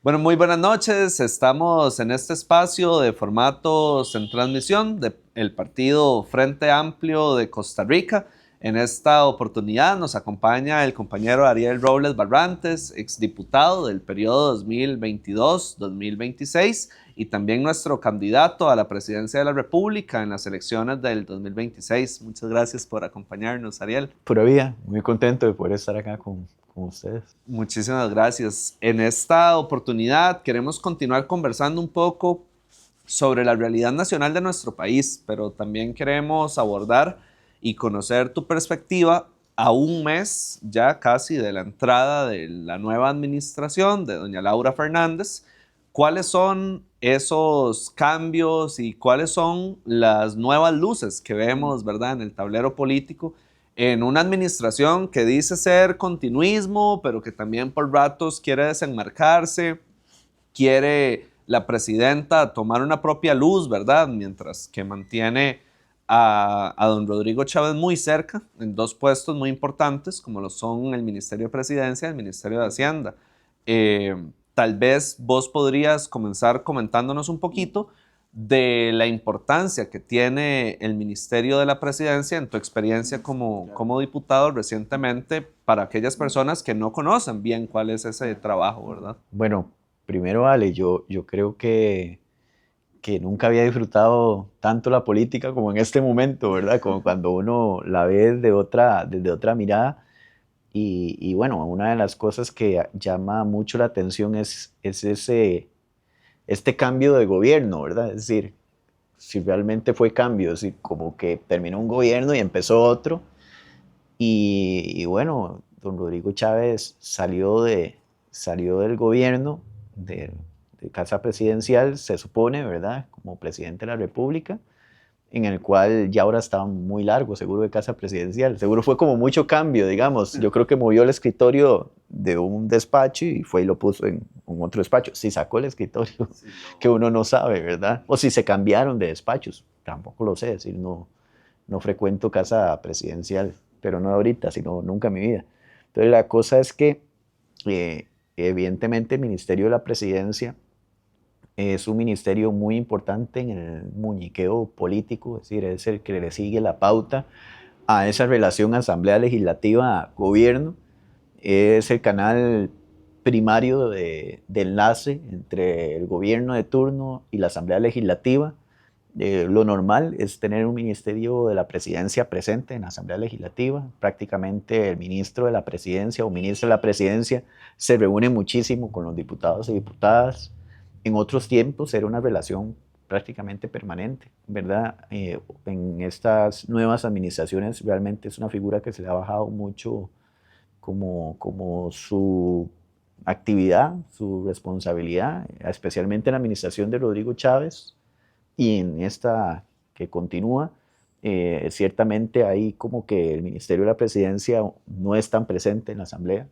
Bueno, muy buenas noches. Estamos en este espacio de formatos en transmisión del partido Frente Amplio de Costa Rica. En esta oportunidad nos acompaña el compañero Ariel Robles Barrantes, exdiputado del periodo 2022-2026 y también nuestro candidato a la presidencia de la República en las elecciones del 2026. Muchas gracias por acompañarnos, Ariel. Pura vida, muy contento de poder estar acá con ustedes. Muchísimas gracias. En esta oportunidad queremos continuar conversando un poco sobre la realidad nacional de nuestro país, pero también queremos abordar y conocer tu perspectiva a un mes ya casi de la entrada de la nueva administración de doña Laura Fernández. ¿Cuáles son esos cambios y cuáles son las nuevas luces que vemos, ¿verdad?, en el tablero político en una administración que dice ser continuismo, pero que también por ratos quiere desenmarcarse, quiere la presidenta tomar una propia luz, ¿verdad? Mientras que mantiene a don Rodrigo Chávez muy cerca en dos puestos muy importantes, como lo son el Ministerio de Presidencia y el Ministerio de Hacienda. Tal vez vos podrías comenzar comentándonos un poquito de la importancia que tiene el Ministerio de la Presidencia en tu experiencia como diputado recientemente para aquellas personas que no conocen bien cuál es ese trabajo, ¿verdad? Bueno, primero, Ale, yo creo que nunca había disfrutado tanto la política como en este momento, ¿verdad? Como cuando uno la ve desde otra mirada. Y bueno, una de las cosas que llama mucho la atención es este cambio de gobierno, ¿verdad? Es decir, si realmente fue cambio, es decir, como que terminó un gobierno y empezó otro. Y bueno, don Rodrigo Chávez salió del gobierno, de Casa Presidencial, se supone, ¿verdad? Como presidente de la República, en el cual ya ahora está muy largo, seguro de Casa Presidencial. Seguro fue como mucho cambio, digamos. Yo creo que movió el escritorio de un despacho y fue y lo puso en otro despacho. Si sacó el escritorio, sí, no. Que uno no sabe, ¿verdad? O si se cambiaron de despachos, tampoco lo sé, es decir, no frecuento Casa Presidencial, pero no ahorita, sino nunca en mi vida. Entonces la cosa es que evidentemente el Ministerio de la Presidencia es un ministerio muy importante en el muñequeo político, es decir, es el que le sigue la pauta a esa relación Asamblea Legislativa-Gobierno, es el canal primario de enlace entre el gobierno de turno y la Asamblea Legislativa. Lo normal es tener un ministerio de la presidencia presente en la Asamblea Legislativa. Prácticamente el ministro de la presidencia o ministra de la presidencia se reúne muchísimo con los diputados y diputadas. En otros tiempos era una relación prácticamente permanente, ¿verdad? En estas nuevas administraciones realmente es una figura que se le ha bajado mucho como su actividad, su responsabilidad, especialmente en la administración de Rodrigo Chávez. Y en esta que continúa, ciertamente ahí como que el Ministerio de la Presidencia no es tan presente en la Asamblea,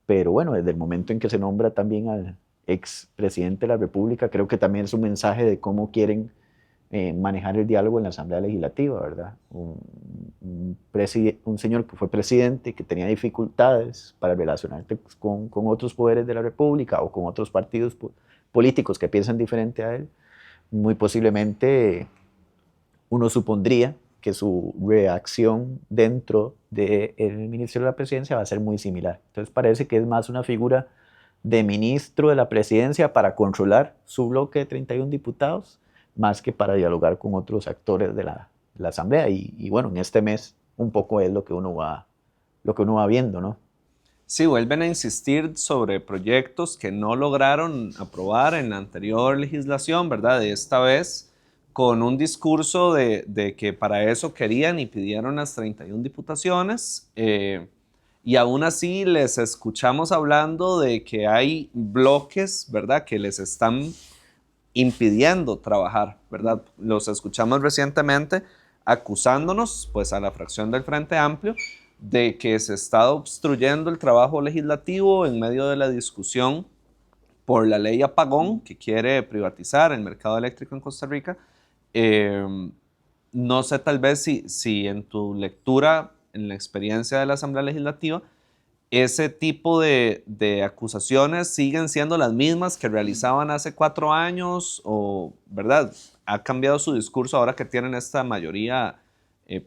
pero bueno, desde el momento en que se nombra también al expresidente de la República, creo que también es un mensaje de cómo quieren manejar el diálogo en la Asamblea Legislativa, ¿verdad? Un señor que fue presidente, que tenía dificultades para relacionarse con otros poderes de la República o con otros partidos políticos que piensan diferente a él, muy posiblemente uno supondría que su reacción dentro del Ministerio de la Presidencia va a ser muy similar. Entonces parece que es más una figura de ministro de la Presidencia para controlar su bloque de 31 diputados, más que para dialogar con otros actores de la Asamblea. Y bueno, en este mes un poco es lo que uno va viendo, ¿no? Sí, vuelven a insistir sobre proyectos que no lograron aprobar en la anterior legislación, ¿verdad? De esta vez, con un discurso de que para eso querían y pidieron las 31 diputaciones, y aún así les escuchamos hablando de que hay bloques, ¿verdad?, que les están impidiendo trabajar, ¿verdad? Los escuchamos recientemente acusándonos, pues, a la fracción del Frente Amplio de que se está obstruyendo el trabajo legislativo en medio de la discusión por la ley Apagón, que quiere privatizar el mercado eléctrico en Costa Rica. No sé tal vez si en tu lectura, en la experiencia de la Asamblea Legislativa, ese tipo de acusaciones siguen siendo las mismas que realizaban hace 4 años o, ¿verdad? ¿Ha cambiado su discurso ahora que tienen esta mayoría,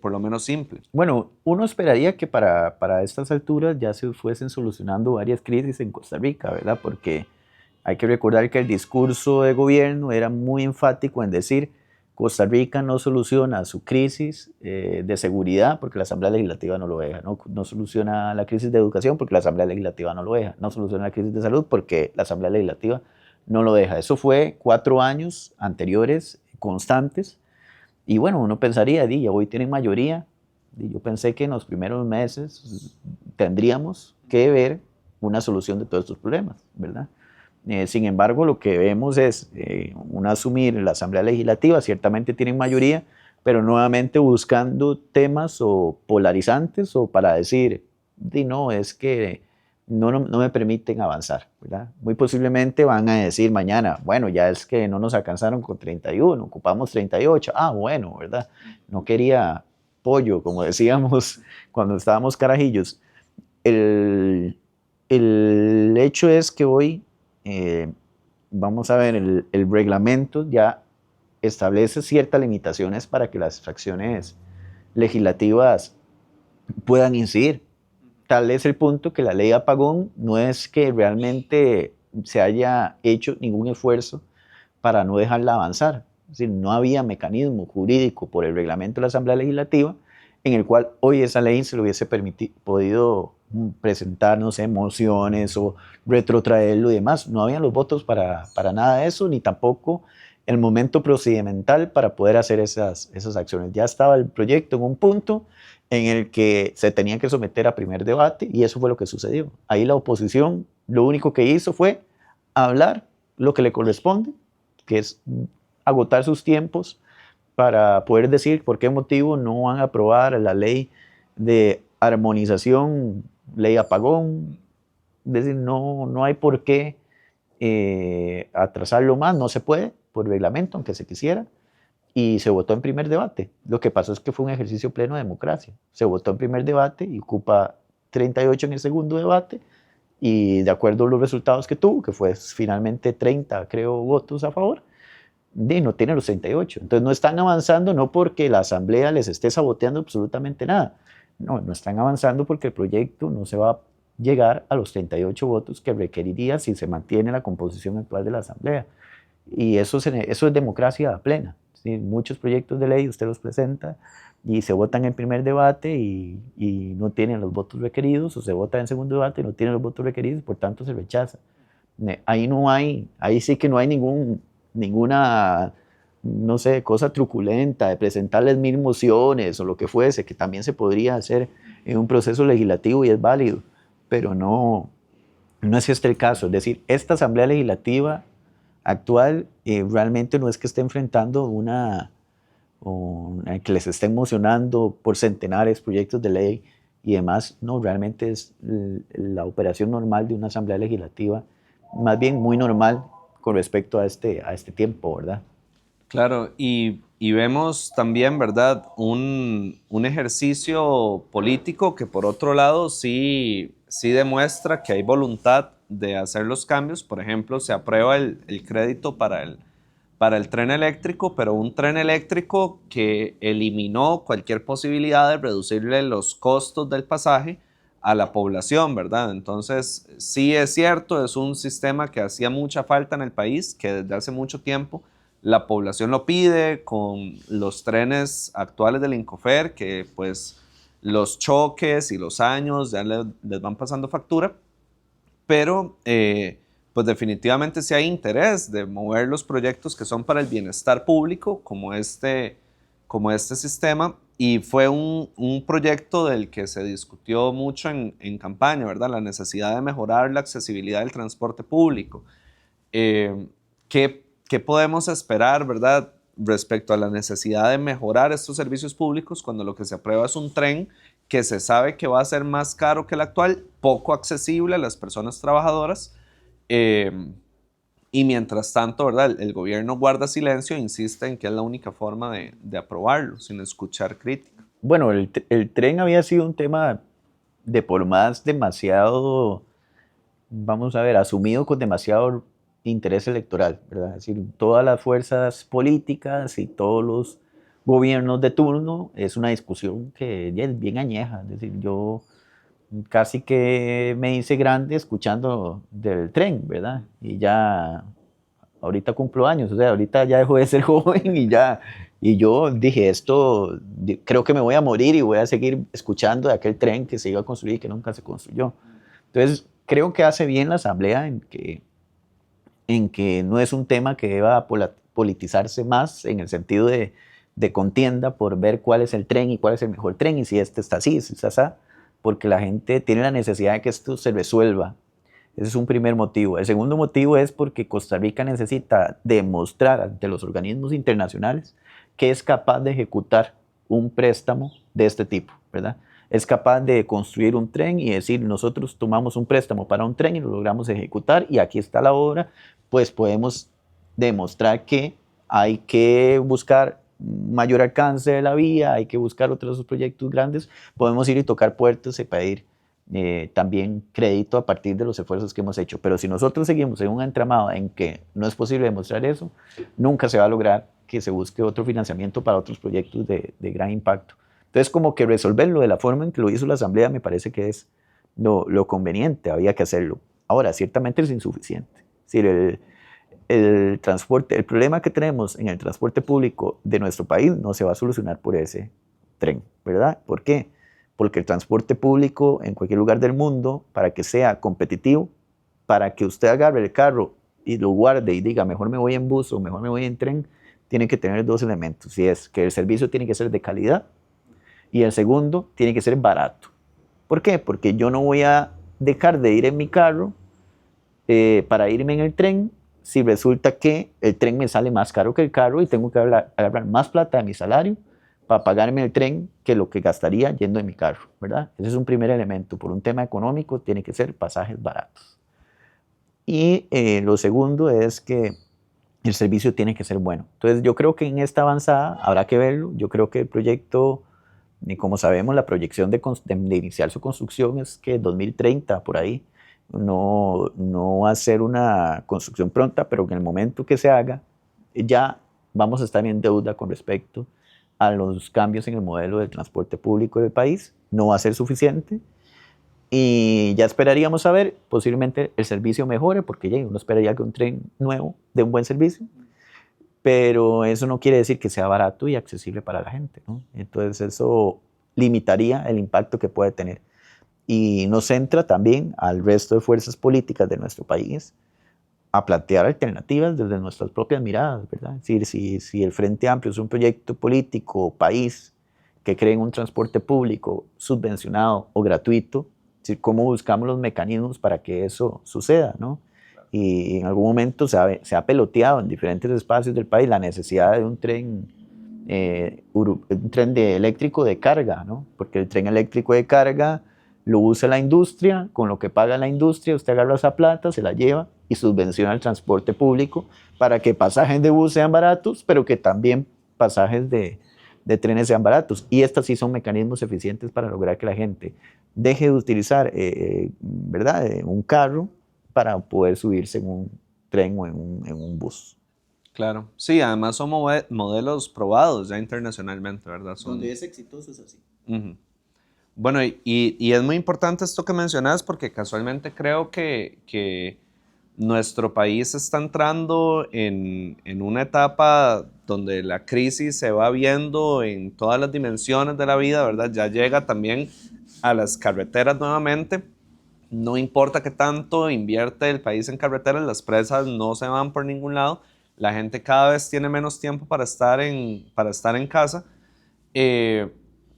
por lo menos simple? Bueno, uno esperaría que para estas alturas ya se fuesen solucionando varias crisis en Costa Rica, ¿verdad? Porque hay que recordar que el discurso de gobierno era muy enfático en decir Costa Rica no soluciona su crisis de seguridad porque la Asamblea Legislativa no lo deja, no soluciona la crisis de educación porque la Asamblea Legislativa no lo deja, no soluciona la crisis de salud porque la Asamblea Legislativa no lo deja. Eso fue 4 años anteriores constantes y bueno, uno pensaría, ya hoy tienen mayoría, y yo pensé que en los primeros meses tendríamos que ver una solución de todos estos problemas, ¿verdad? Sin embargo, lo que vemos es un asumir la Asamblea Legislativa, ciertamente tienen mayoría, pero nuevamente buscando temas o polarizantes o para decir, no, es que no me permiten avanzar, ¿verdad? Muy posiblemente van a decir mañana, bueno, ya es que no nos alcanzaron con 31, ocupamos 38, bueno, ¿verdad? No quería pollo, como decíamos cuando estábamos carajillos. El, el hecho es que hoy, vamos a ver, el reglamento ya establece ciertas limitaciones para que las fracciones legislativas puedan incidir. Tal es el punto que la ley apagón no es que realmente se haya hecho ningún esfuerzo para no dejarla avanzar. Es decir, no había mecanismo jurídico por el reglamento de la Asamblea Legislativa en el cual hoy esa ley se le hubiese podido presentar, no sé, mociones o retrotraerlo y demás. No habían los votos para nada de eso, ni tampoco el momento procedimental para poder hacer esas acciones. Ya estaba el proyecto en un punto en el que se tenía que someter a primer debate y eso fue lo que sucedió. Ahí la oposición lo único que hizo fue hablar lo que le corresponde, que es agotar sus tiempos para poder decir por qué motivo no van a aprobar la ley de armonización, ley apagón. Es decir, no hay por qué atrasarlo más, no se puede por reglamento, aunque se quisiera, y se votó en primer debate. Lo que pasó es que fue un ejercicio pleno de democracia. Se votó en primer debate y ocupa 38 en el segundo debate, y de acuerdo a los resultados que tuvo, que fue finalmente 30, creo, votos a favor, no tiene los 38. Entonces no están avanzando no porque la Asamblea les esté saboteando absolutamente nada. No están avanzando porque el proyecto no se va a llegar a los 38 votos que requeriría si se mantiene la composición actual de la Asamblea. Y eso es democracia plena. ¿Sí? Muchos proyectos de ley usted los presenta y se votan en primer debate y no tienen los votos requeridos, o se vota en segundo debate y no tienen los votos requeridos, por tanto se rechaza. Ahí sí que no hay ninguna, no sé, cosa truculenta de presentarles 1000 mociones o lo que fuese, que también se podría hacer en un proceso legislativo y es válido, pero no es este el caso. Es decir, esta Asamblea Legislativa actual realmente no es que esté enfrentando que les esté emocionando por centenares proyectos de ley y demás. No, realmente es la operación normal de una Asamblea Legislativa, más bien muy normal con respecto a este tiempo, ¿verdad? Claro, y vemos también, ¿verdad?, un ejercicio político que por otro lado sí demuestra que hay voluntad de hacer los cambios. Por ejemplo, se aprueba el crédito para el tren eléctrico, pero un tren eléctrico que eliminó cualquier posibilidad de reducirle los costos del pasaje a la población, ¿verdad? Entonces, sí es cierto, es un sistema que hacía mucha falta en el país, que desde hace mucho tiempo la población lo pide con los trenes actuales del Incofer, que pues los choques y los años ya les van pasando factura, pero pues definitivamente sí hay interés de mover los proyectos que son para el bienestar público, como este sistema, y fue un proyecto del que se discutió mucho en campaña, ¿verdad? La necesidad de mejorar la accesibilidad del transporte público. ¿Qué podemos esperar, verdad, respecto a la necesidad de mejorar estos servicios públicos cuando lo que se aprueba es un tren que se sabe que va a ser más caro que el actual, poco accesible a las personas trabajadoras, eh, y mientras tanto, ¿verdad?, el gobierno guarda silencio e insiste en que es la única forma de aprobarlo, sin escuchar crítica? Bueno, el tren había sido un tema de por más demasiado, vamos a ver, asumido con demasiado interés electoral, ¿verdad? Es decir, todas las fuerzas políticas y todos los gobiernos de turno es una discusión que ya es bien añeja. Es decir, yo casi que me hice grande escuchando del tren, ¿verdad? Y ya ahorita cumplo años, o sea, ahorita ya dejo de ser joven y ya, y yo dije, creo que me voy a morir y voy a seguir escuchando de aquel tren que se iba a construir y que nunca se construyó. Entonces, creo que hace bien la Asamblea en que no es un tema que deba politizarse más en el sentido de contienda por ver cuál es el tren y cuál es el mejor tren y si este está así, si está así, porque la gente tiene la necesidad de que esto se resuelva. Ese es un primer motivo. El segundo motivo es porque Costa Rica necesita demostrar ante los organismos internacionales que es capaz de ejecutar un préstamo de este tipo, ¿verdad? Es capaz de construir un tren y decir, nosotros tomamos un préstamo para un tren y lo logramos ejecutar y aquí está la obra, pues podemos demostrar que hay que buscar mayor alcance de la vía, hay que buscar otros proyectos grandes, podemos ir y tocar puertas y pedir también crédito a partir de los esfuerzos que hemos hecho. Pero si nosotros seguimos en un entramado en que no es posible demostrar eso, nunca se va a lograr que se busque otro financiamiento para otros proyectos de gran impacto. Entonces, como que resolverlo de la forma en que lo hizo la Asamblea me parece que es lo conveniente, había que hacerlo. Ahora, ciertamente es insuficiente. Es decir, el transporte, el problema que tenemos en el transporte público de nuestro país no se va a solucionar por ese tren, ¿verdad? ¿Por qué? Porque el transporte público en cualquier lugar del mundo, para que sea competitivo, para que usted agarre el carro y lo guarde y diga, mejor me voy en bus o mejor me voy en tren, tiene que tener dos elementos, y es que el servicio tiene que ser de calidad y el segundo tiene que ser barato. ¿Por qué? Porque yo no voy a dejar de ir en mi carro para irme en el tren si resulta que el tren me sale más caro que el carro y tengo que agarrar más plata de mi salario para pagarme el tren que lo que gastaría yendo en mi carro, ¿verdad? Ese es un primer elemento. Por un tema económico tiene que ser pasajes baratos. Y lo segundo es que el servicio tiene que ser bueno. Entonces yo creo que en esta avanzada habrá que verlo. Yo creo que el proyecto, como sabemos, la proyección de iniciar su construcción es que 2030, por ahí. No va a ser una construcción pronta, pero en el momento que se haga, ya vamos a estar en deuda con respecto a los cambios en el modelo del transporte público del país. No va a ser suficiente y ya esperaríamos a ver, posiblemente el servicio mejore, porque ya uno esperaría que un tren nuevo dé un buen servicio, pero eso no quiere decir que sea barato y accesible para la gente, ¿no? Entonces eso limitaría el impacto que puede tener y nos centra también al resto de fuerzas políticas de nuestro país a plantear alternativas desde nuestras propias miradas, ¿verdad? Es decir, si el Frente Amplio es un proyecto político, país, que cree en un transporte público subvencionado o gratuito, es decir, ¿cómo buscamos los mecanismos para que eso suceda, ¿no? Y en algún momento se ha peloteado en diferentes espacios del país la necesidad de un tren eléctrico de carga, ¿no? Porque el tren eléctrico de carga lo usa la industria, con lo que paga la industria, usted agarra esa plata, se la lleva y subvenciona el transporte público para que pasajes de bus sean baratos, pero que también pasajes de trenes sean baratos. Y estos sí son mecanismos eficientes para lograr que la gente deje de utilizar ¿verdad? Un carro para poder subirse en un tren o en un bus. Claro, sí, además son modelos probados ya internacionalmente, ¿verdad? Donde es exitoso es así. Uh-huh. Bueno, y es muy importante esto que mencionas porque casualmente creo que nuestro país está entrando en una etapa donde la crisis se va viendo en todas las dimensiones de la vida, ¿verdad? Ya llega también a las carreteras nuevamente. No importa qué tanto invierte el país en carreteras, las presas no se van por ningún lado. La gente cada vez tiene menos tiempo para estar en casa.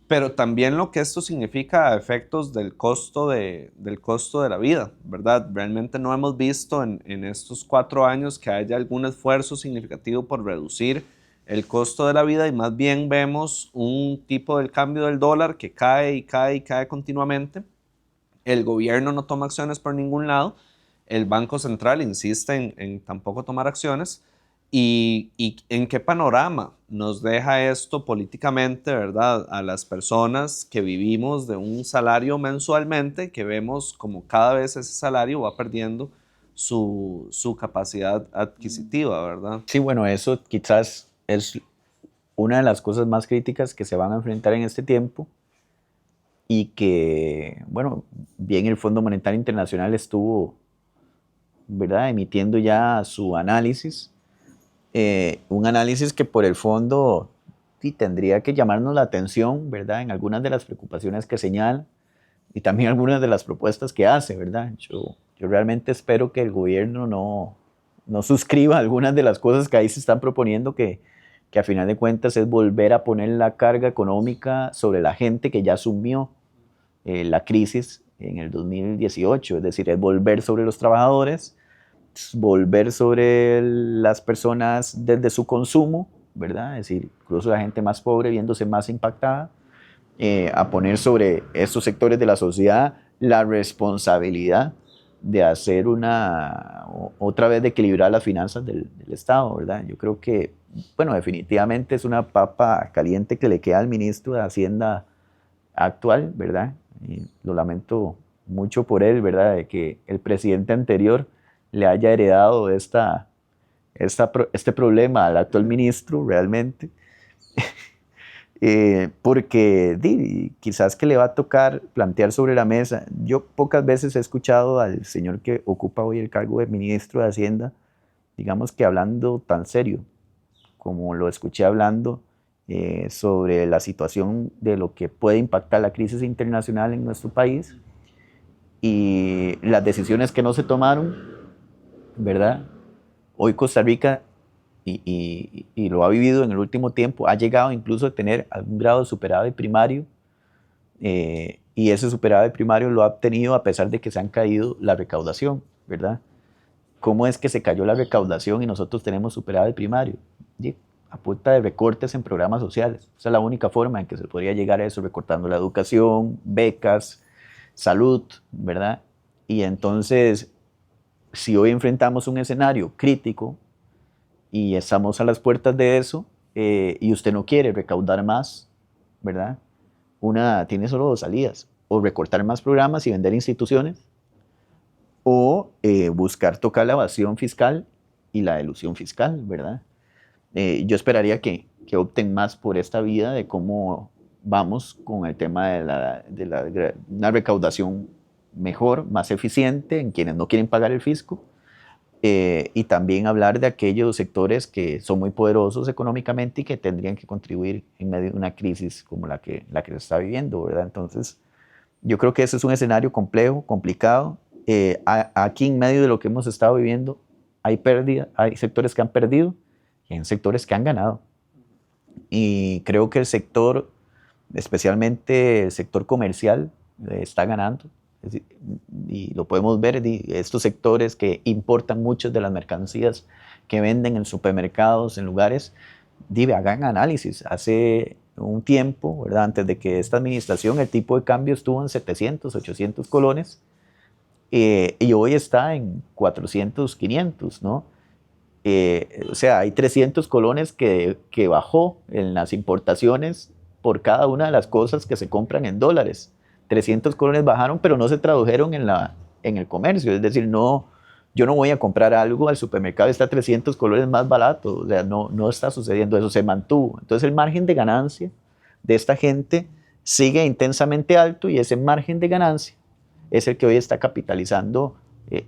Pero también lo que esto significa a efectos del costo de la vida, ¿verdad? Realmente no hemos visto en estos 4 años que haya algún esfuerzo significativo por reducir el costo de la vida y más bien vemos un tipo del cambio del dólar que cae y cae y cae continuamente. El gobierno no toma acciones por ningún lado, el Banco Central insiste en tampoco tomar acciones. ¿Y en qué panorama nos deja esto políticamente, ¿verdad? A las personas que vivimos de un salario mensualmente, que vemos como cada vez ese salario va perdiendo su capacidad adquisitiva, ¿verdad? Sí, bueno, eso quizás es una de las cosas más críticas que se van a enfrentar en este tiempo y que, bueno, bien el Fondo Monetario Internacional estuvo, ¿verdad?, emitiendo ya su análisis, un análisis que por el fondo sí, tendría que llamarnos la atención, ¿verdad?, en algunas de las preocupaciones que señala y también algunas de las propuestas que hace, ¿verdad? Yo realmente espero que el gobierno no suscriba algunas de las cosas que ahí se están proponiendo, que a final de cuentas es volver a poner la carga económica sobre la gente que ya asumió la crisis en el 2018, es decir, es volver sobre los trabajadores, volver sobre las personas desde su consumo, ¿verdad? Es decir, incluso la gente más pobre viéndose más impactada, a poner sobre estos sectores de la sociedad la responsabilidad de hacer otra vez de equilibrar las finanzas del Estado, ¿verdad? Yo creo que, bueno, definitivamente es una papa caliente que le queda al ministro de Hacienda actual, ¿verdad? Y lo lamento mucho por él, ¿verdad? De que el presidente anterior le haya heredado este problema al actual ministro, realmente. Porque quizás que le va a tocar plantear sobre la mesa. Yo pocas veces he escuchado al señor que ocupa hoy el cargo de ministro de Hacienda, digamos que hablando tan serio como lo escuché hablando sobre la situación de lo que puede impactar la crisis internacional en nuestro país y las decisiones que no se tomaron, ¿verdad? Hoy Costa Rica, y lo ha vivido en el último tiempo, ha llegado incluso a tener algún grado de superávit primario, y ese superávit primario lo ha obtenido a pesar de que se han caído la recaudación, ¿verdad? ¿Cómo es que se cayó la recaudación y nosotros tenemos superávit primario? A punta de recortes en programas sociales. Esa es la única forma en que se podría llegar a eso, recortando la educación, becas, salud, ¿verdad? Y entonces, si hoy enfrentamos un escenario crítico y estamos a las puertas de eso, y usted no quiere recaudar más, ¿verdad? Tiene solo dos salidas: o recortar más programas y vender instituciones, o buscar tocar la evasión fiscal y la elusión fiscal, ¿verdad? Yo esperaría que opten más por esta vía de cómo vamos con el tema de una recaudación mejor, más eficiente en quienes no quieren pagar el fisco, y también hablar de aquellos sectores que son muy poderosos económicamente y que tendrían que contribuir en medio de una crisis como la que se está viviendo, ¿verdad? Entonces, yo creo que ese es un escenario complejo, complicado. Aquí en medio de lo que hemos estado viviendo hay pérdida, hay sectores que han perdido y hay sectores que han ganado. Y creo que el sector, especialmente el sector comercial, está ganando. Y lo podemos ver, estos sectores que importan muchas de las mercancías que venden en supermercados, en lugares, hagan análisis. Hace un tiempo, ¿verdad?, antes de que esta administración, el tipo de cambio estuvo en 700, 800 colones, y hoy está en 400, 500, ¿no? O sea, hay 300 colones que bajó en las importaciones por cada una de las cosas que se compran en dólares. 300 colones bajaron, pero no se tradujeron en el comercio. Es decir, yo no voy a comprar algo al supermercado y está 300 colones más barato. O sea, no está sucediendo eso, se mantuvo. Entonces el margen de ganancia de esta gente sigue intensamente alto, y ese margen de ganancia es el que hoy está capitalizando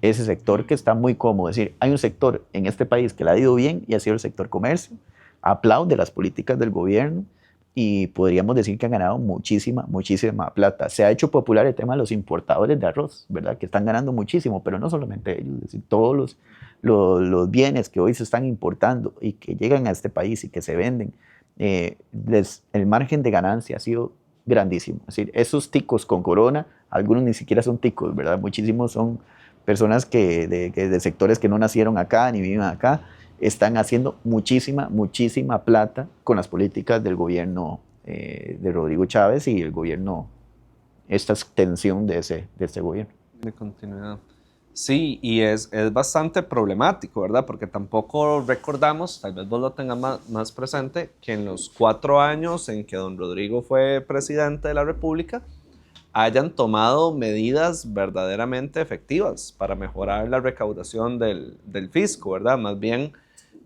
ese sector que está muy cómodo. Es decir, hay un sector en este país que le ha ido bien y ha sido el sector comercio, aplaude las políticas del gobierno y podríamos decir que han ganado muchísima plata. Se ha hecho popular el tema de los importadores de arroz, ¿verdad?, que están ganando muchísimo, pero no solamente ellos, es decir, todos los bienes que hoy se están importando y que llegan a este país y que se venden, el margen de ganancia ha sido grandísimo. Es decir, esos ticos con corona, algunos ni siquiera son ticos, ¿verdad? Muchísimos son personas de sectores que no nacieron acá ni viven acá, están haciendo muchísima plata con las políticas del gobierno de Rodrigo Chávez y el gobierno, esta extensión de este gobierno. De continuidad. Sí, y es bastante problemático, ¿verdad? Porque tampoco recordamos, tal vez vos lo tengas más presente, que en los 4 años en que don Rodrigo fue presidente de la República, hayan tomado medidas verdaderamente efectivas para mejorar la recaudación del fisco, ¿verdad? Más bien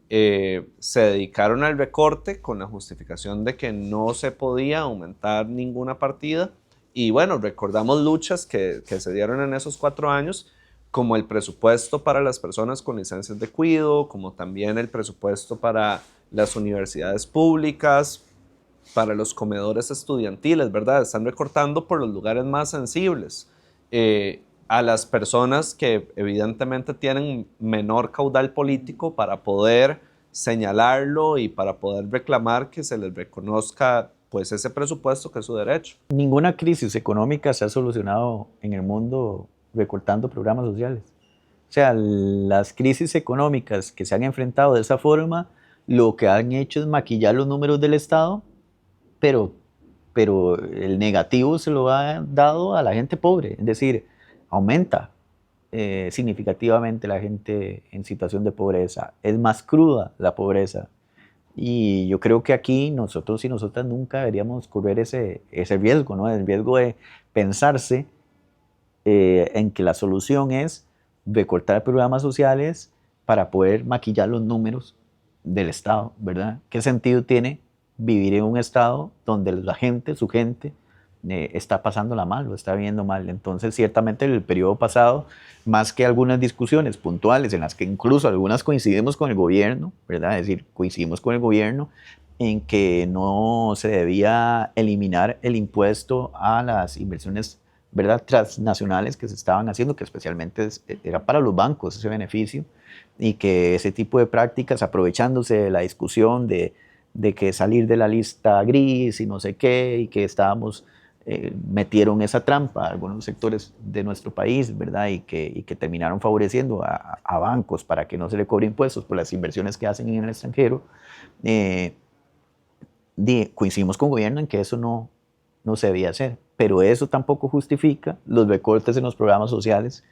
se dedicaron al recorte con la justificación de que no se podía aumentar ninguna partida. Y bueno, recordamos luchas que se dieron en esos 4 años, como el presupuesto para las personas con licencias de cuidado, como también el presupuesto para las universidades públicas, para los comedores estudiantiles, ¿verdad? Están recortando por los lugares más sensibles. A las personas que evidentemente tienen menor caudal político para poder señalarlo y para poder reclamar que se les reconozca pues ese presupuesto que es su derecho. Ninguna crisis económica se ha solucionado en el mundo recortando programas sociales. O sea, las crisis económicas que se han enfrentado de esa forma, lo que han hecho es maquillar los números del Estado, pero, pero el negativo se lo ha dado a la gente pobre. Es decir, aumenta significativamente la gente en situación de pobreza. Es más cruda la pobreza. Y yo creo que aquí nosotros y nosotras nunca deberíamos correr ese riesgo, ¿no? El riesgo de pensarse en que la solución es recortar programas sociales para poder maquillar los números del Estado, ¿verdad? ¿Qué sentido tiene vivir en un Estado donde la gente, su gente, está pasándola mal, lo está viviendo mal? Entonces, ciertamente, el periodo pasado, más que algunas discusiones puntuales en las que incluso algunas coincidimos con el gobierno, ¿verdad? Es decir, coincidimos con el gobierno en que no se debía eliminar el impuesto a las inversiones, ¿verdad?, transnacionales que se estaban haciendo, que especialmente era para los bancos ese beneficio, y que ese tipo de prácticas, aprovechándose de la discusión de que salir de la lista gris y no sé qué, y que estábamos, metieron esa trampa a algunos sectores de nuestro país, ¿verdad? Y que terminaron favoreciendo a bancos para que no se le cobre impuestos por las inversiones que hacen en el extranjero. Eh, Coincidimos con el gobierno en que eso no se debía hacer, pero eso tampoco justifica los recortes en los programas sociales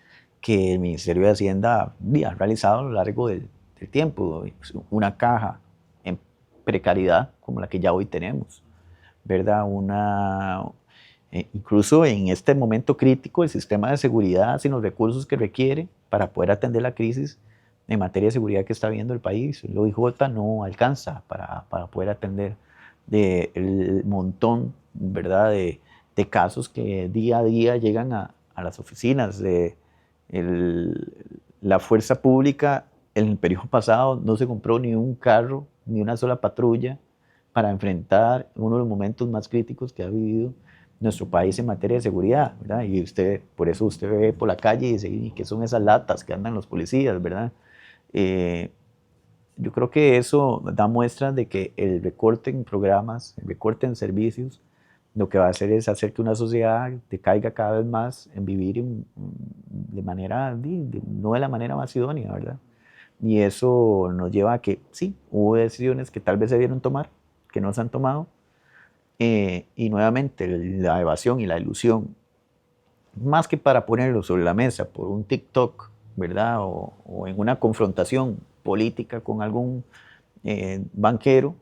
que el Ministerio de Hacienda ha realizado a lo largo del tiempo. Una caja en precariedad como la que ya hoy tenemos, ¿verdad? Incluso en este momento crítico, el sistema de seguridad sin los recursos que requiere para poder atender la crisis en materia de seguridad que está viendo el país. El OIJ no alcanza para poder atender el montón, ¿verdad?, de casos que día a día llegan a las oficinas. La fuerza pública en el periodo pasado no se compró ni un carro, ni una sola patrulla para enfrentar uno de los momentos más críticos que ha vivido nuestro país en materia de seguridad, ¿verdad? Y por eso usted ve por la calle y dice, ¿y qué son esas latas que andan los policías, verdad? Yo creo que eso da muestras de que el recorte en programas, el recorte en servicios, lo que va a hacer es hacer que una sociedad decaiga cada vez más en vivir de manera, no de la manera más idónea, ¿verdad? Y eso nos lleva a que sí, hubo decisiones que tal vez se debieron tomar, que no se han tomado, y nuevamente la evasión y la ilusión, más que para ponerlo sobre la mesa por un TikTok, ¿verdad? O en una confrontación política con algún banquero,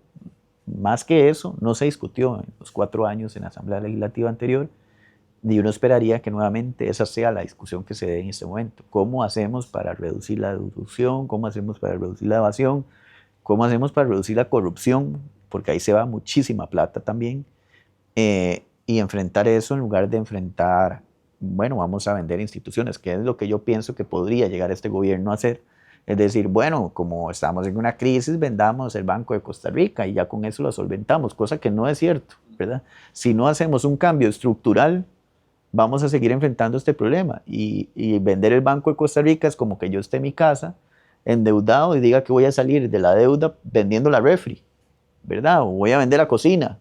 más que eso, no se discutió en los 4 años en la Asamblea Legislativa anterior, y uno esperaría que nuevamente esa sea la discusión que se dé en este momento. ¿Cómo hacemos para reducir la deducción? ¿Cómo hacemos para reducir la evasión? ¿Cómo hacemos para reducir la corrupción? Porque ahí se va muchísima plata también. Y enfrentar eso en lugar de enfrentar, bueno, vamos a vender instituciones, que es lo que yo pienso que podría llegar este gobierno a hacer. Es decir, bueno, como estamos en una crisis, vendamos el Banco de Costa Rica y ya con eso lo solventamos, cosa que no es cierto, ¿verdad? Si no hacemos un cambio estructural, vamos a seguir enfrentando este problema. Y vender el Banco de Costa Rica es como que yo esté en mi casa endeudado y diga que voy a salir de la deuda vendiendo la refri, ¿verdad? O voy a vender la cocina.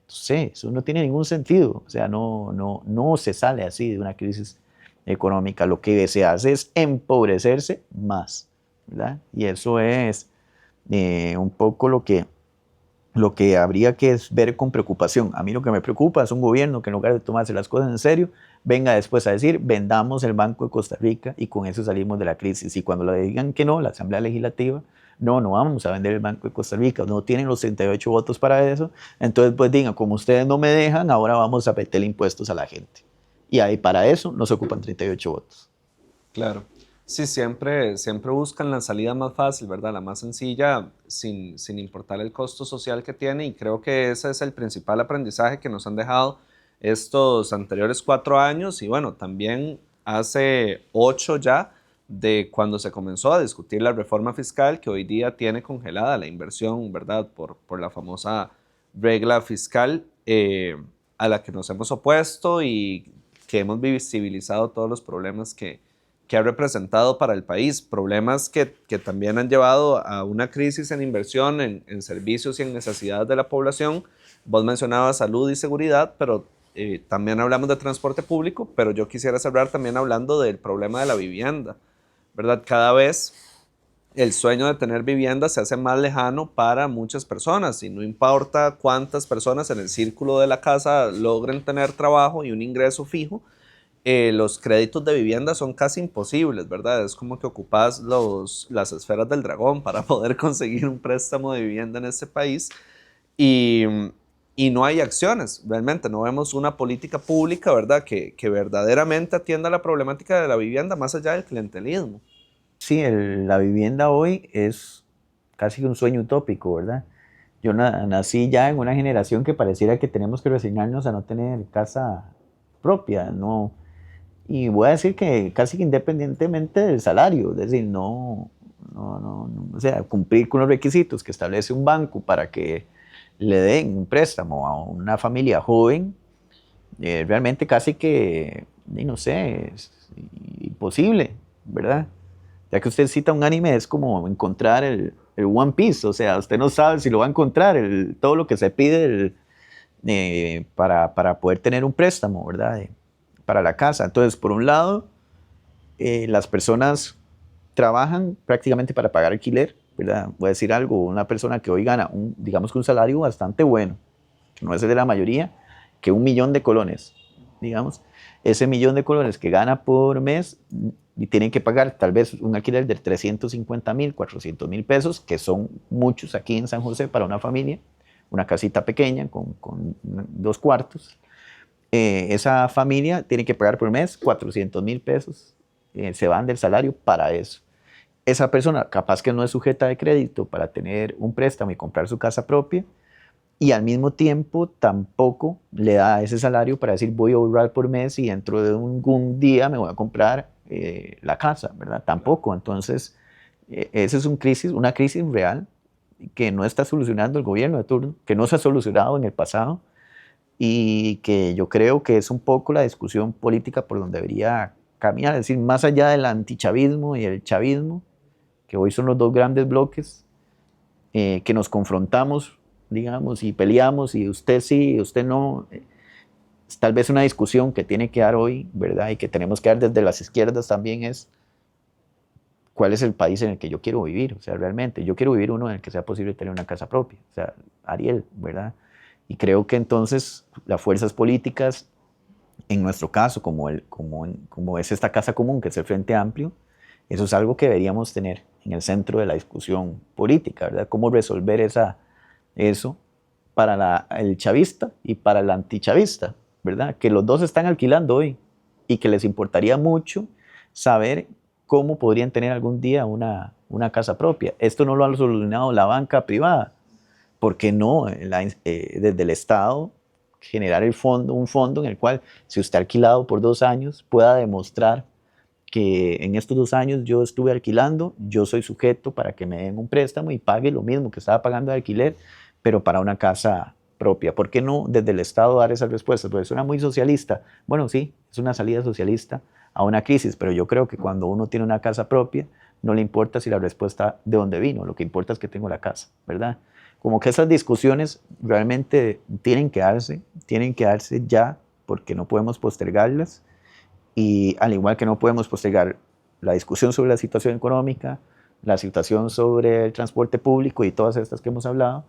Sí, eso no tiene ningún sentido. O sea, no se sale así de una crisis económica. Lo que se hace es empobrecerse más, ¿verdad? Y eso es un poco lo que lo que habría que es ver con preocupación. A mí lo que me preocupa es un gobierno que en lugar de tomarse las cosas en serio, venga después a decir, vendamos el Banco de Costa Rica y con eso salimos de la crisis. Y cuando le digan que no, la Asamblea Legislativa, no, no vamos a vender el Banco de Costa Rica, no tienen los 38 votos para eso, entonces pues digan, como ustedes no me dejan, ahora vamos a meterle impuestos a la gente. Y ahí para eso no se ocupan 38 votos. Claro. Sí, siempre buscan la salida más fácil, ¿verdad? La más sencilla, sin importar el costo social que tiene, y creo que ese es el principal aprendizaje que nos han dejado estos anteriores 4 años, y bueno, también hace 8 ya, de cuando se comenzó a discutir la reforma fiscal, que hoy día tiene congelada la inversión, ¿verdad? Por la famosa regla fiscal, a la que nos hemos opuesto y que hemos visibilizado todos los problemas que ha representado para el país, problemas que también han llevado a una crisis en inversión, en servicios y en necesidades de la población. Vos mencionabas salud y seguridad, pero también hablamos de transporte público, pero yo quisiera cerrar también hablando del problema de la vivienda, ¿verdad? Cada vez el sueño de tener vivienda se hace más lejano para muchas personas, y no importa cuántas personas en el círculo de la casa logren tener trabajo y un ingreso fijo, los créditos de vivienda son casi imposibles, ¿verdad? Es como que ocupas las esferas del dragón para poder conseguir un préstamo de vivienda en este país, y, y no hay acciones, realmente no vemos una política pública, ¿verdad? Que verdaderamente atienda la problemática de la vivienda más allá del clientelismo. Sí, la vivienda hoy es casi un sueño utópico, ¿verdad? Yo nací ya en una generación que pareciera que tenemos que resignarnos a no tener casa propia, ¿no? Y voy a decir que casi que independientemente del salario, es decir, o sea, cumplir con los requisitos que establece un banco para que le den un préstamo a una familia joven, realmente casi que, y no sé, es imposible, ¿verdad? Ya que usted cita un anime, es como encontrar el One Piece, o sea, usted no sabe si lo va a encontrar, todo lo que se pide para poder tener un préstamo, ¿verdad? Para la casa. Entonces, por un lado, las personas trabajan prácticamente para pagar alquiler, ¿verdad? Voy a decir algo, una persona que hoy gana, digamos que un salario bastante bueno, que no es el de la mayoría, que 1 millón de colones, digamos, ese 1 millón de colones que gana por mes y tienen que pagar tal vez un alquiler de 350,000, 400,000 pesos, que son muchos aquí en San José para una familia, una casita pequeña con 2 cuartos. Esa familia tiene que pagar por mes 400,000 pesos, se van del salario para eso. Esa persona capaz que no es sujeta de crédito para tener un préstamo y comprar su casa propia, y al mismo tiempo tampoco le da ese salario para decir voy a ahorrar por mes y dentro de un día me voy a comprar la casa, ¿verdad? Tampoco. Entonces, esa es una crisis real que no está solucionando el gobierno de turno, que no se ha solucionado en el pasado, y que yo creo que es un poco la discusión política por donde debería caminar, es decir, más allá del antichavismo y el chavismo, que hoy son los dos grandes bloques, que nos confrontamos, digamos, y peleamos, y usted sí, y usted no. Es tal vez una discusión que tiene que dar hoy, ¿verdad? Y que tenemos que dar desde las izquierdas también es, ¿cuál es el país en el que yo quiero vivir? O sea, realmente, yo quiero vivir uno en el que sea posible tener una casa propia, o sea, Ariel, ¿verdad? Y creo que entonces las fuerzas políticas, en nuestro caso, como es esta casa común, que es el Frente Amplio, eso es algo que deberíamos tener en el centro de la discusión política, ¿verdad? Cómo resolver eso para el chavista y para el antichavista, ¿verdad? Que los dos están alquilando hoy y que les importaría mucho saber cómo podrían tener algún día una casa propia. Esto no lo ha solucionado la banca privada. ¿Por qué no desde el Estado generar un fondo en el cual, si usted ha alquilado por 2 años, pueda demostrar que en estos 2 años yo estuve alquilando, yo soy sujeto para que me den un préstamo y pague lo mismo que estaba pagando de alquiler, pero para una casa propia? ¿Por qué no desde el Estado dar esas respuestas? Porque suena muy socialista. Bueno, sí, es una salida socialista a una crisis, pero yo creo que cuando uno tiene una casa propia, no le importa si la respuesta de dónde vino, lo que importa es que tengo la casa, ¿verdad? Como que esas discusiones realmente tienen que darse ya, porque no podemos postergarlas, y al igual que no podemos postergar la discusión sobre la situación económica, la situación sobre el transporte público y todas estas que hemos hablado,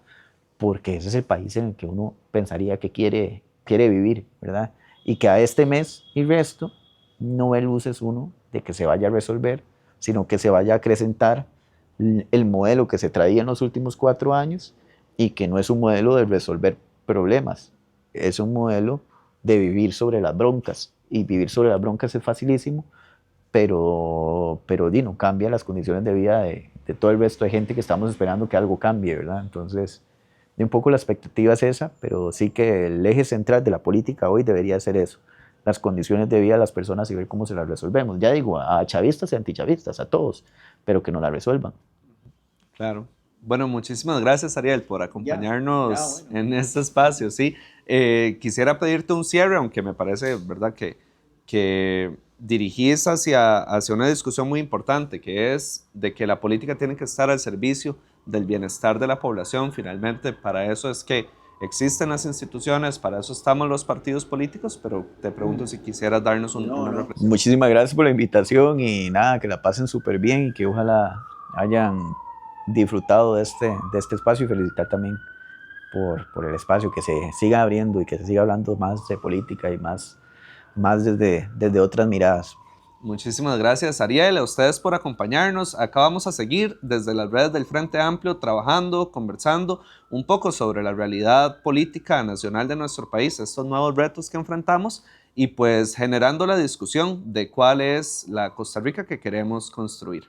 porque ese es el país en el que uno pensaría que quiere vivir, ¿verdad? Y que a este mes y resto no ve luces uno de que se vaya a resolver, sino que se vaya a acrecentar el modelo que se traía en los últimos 4 años y que no es un modelo de resolver problemas, es un modelo de vivir sobre las broncas. Y vivir sobre las broncas es facilísimo, pero no cambia las condiciones de vida de todo el resto de gente que estamos esperando que algo cambie, ¿verdad? Entonces, de un poco la expectativa es esa, pero sí que el eje central de la política hoy debería ser eso, las condiciones de vida de las personas y ver cómo se las resolvemos. Ya digo, a chavistas y antichavistas, a todos, pero que nos la resuelvan. Claro. Bueno, muchísimas gracias, Ariel, por acompañarnos bueno. en este espacio. Sí, quisiera pedirte un cierre, aunque me parece, ¿verdad?, que dirigís hacia una discusión muy importante, que es de que la política tiene que estar al servicio del bienestar de la población. Finalmente, para eso es que existen las instituciones, para eso estamos los partidos políticos, pero te pregunto si quisieras darnos una reflexión. Muchísimas gracias por la invitación y nada, que la pasen súper bien y que ojalá hayan disfrutado de este espacio y felicitar también por el espacio, que se siga abriendo y que se siga hablando más de política y más desde otras miradas. Muchísimas gracias, Ariel, a ustedes por acompañarnos. Acá vamos a seguir desde las redes del Frente Amplio trabajando, conversando un poco sobre la realidad política nacional de nuestro país, estos nuevos retos que enfrentamos y pues generando la discusión de cuál es la Costa Rica que queremos construir.